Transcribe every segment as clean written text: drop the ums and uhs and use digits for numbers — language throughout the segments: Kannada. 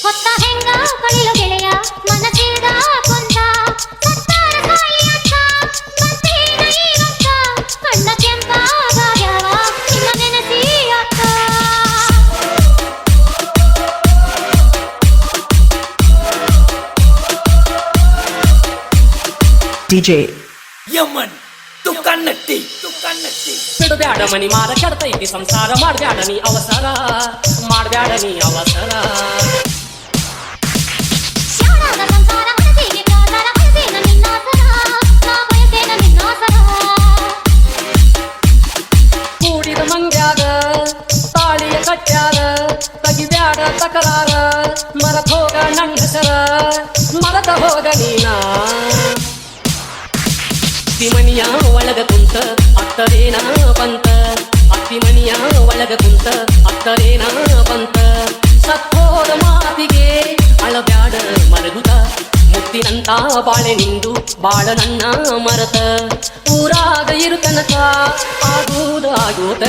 ಹೊತ್ತ ಹೆಂಗ ಕಳಿಲು ಗೆಳೆಯ ಮನಸಿಲ್ದ ಕೊಂದ ಸತ್ತಾರ ಸಾಯಿ ಅಕ್ಕ ಮತ್ತೇನ ಈಗಕ್ಕ ಕಣ್ಣ ಕೆಂಪಾಗ್ಯಾವ ನಿನ್ನ ನೆನಸಿ ಅಕ್ಕ DJ ಯಮನ್ ತುಕನ್ನಟ್ಟಿ ಬಿಡಬ್ಯಾಡ ಮನಿ ಮಾರ ಕೆಡ್ತೈತಿ ಸಂಸಾರ ಮಾಡ್ಬ್ಯಾಡ ನೀ ಅವಸರ ಮಾಡ್ಬ್ಯಾಡ ನೀ ಅವಸರ ಶಾಣಾದ ಸಂಸಾರ ಮನಸ್ಸಿಗೆ ಕಾದಾರ ಬಯಸೇನ ನಿನ್ನಾಸರ ನಾ ಬಯಸೇನ ನಿನ್ನಾಸರ ಕೂಡಿದ ಮಂಗ್ಯಾಗ ತಾಳಿಯ ಕಟ್ಟ್ಯಾರ ತಗಿಬ್ಯಾಡ ತಕರಾರ ಮರತ ಹೋಗ ನಂಗ ಹೆಸರ ಮರತ ಹೋಗ ನೀನ ಅತ್ತಿಮನಿಯ ಒಳಗ ಕುಂತ ಅತ್ತರೇನ ಬಂತ ಅತ್ತಿಮನಿಯ ಒಳಗ ಕುಂತ ಅತ್ತರೇನ ಬಂತ ಸತ್ತೋದ ಮಾತಿಗೆ ಅಳಬ್ಯಾಡ ಮರಗುತ ಮುತ್ತಿನಂತ ಬಾಳೆ ನಿಂದು ಬಾಳ ನನ್ನ ಮರತ ಊರಾಗ ಇರುತನಕ ಆಗುವುದು ಆಗೋತ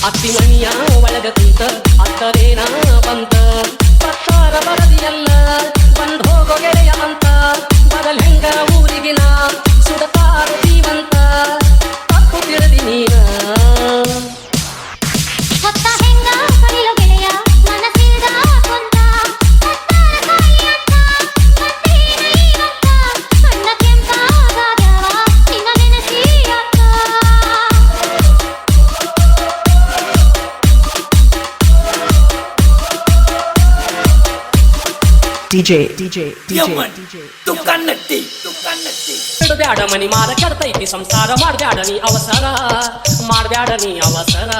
ಅತ್ತಿಮನಿಯ ಒಳಗ ಕುಂತ ಅತ್ತರೇನ ಬಂತ ಪತ್ತಾರ ಬರದಿಯಲ್ಲ ಬಂದ್ ಹೋಗೋ ಗೆಳೆಯ ಅಂತ ಬದಲ್ ಹೆಂಗ ಊರಿಗಿನ ಸುಡತಾರು ಜೀವಂತ ತಪ್ಪು ತಿಳಿದಿ ನೀನ ಹೊತ್ತ ಹೆಂಗ ಕಳಿಲು ಗೆಳೆಯ ಮನಸಿಲ್ದ ಕೊಂದ ಸತ್ತಾರ ಸಾಯಿ ಅಕ್ಕ ಮತ್ತೇನ ಈಗಕ್ಕ ಕಣ್ಣ ಕೆಂಪಾಗ್ಯಾವ ನಿನ್ನ ನೆನಸಿ ಅಕ್ಕ DJ ಯಮನ್ ತುಕನ್ನಟ್ಟಿ ಬಿಡಬ್ಯಾಡ ಮನಿ ಮಾರ ಕೆಡ್ತೈತಿ ಸಂಸಾರ ಮಾಡ್ಬ್ಯಾಡ ನೀ ಅವಸರ ಮಾಡ್ಬ್ಯಾಡ ನೀ ಅವಸರ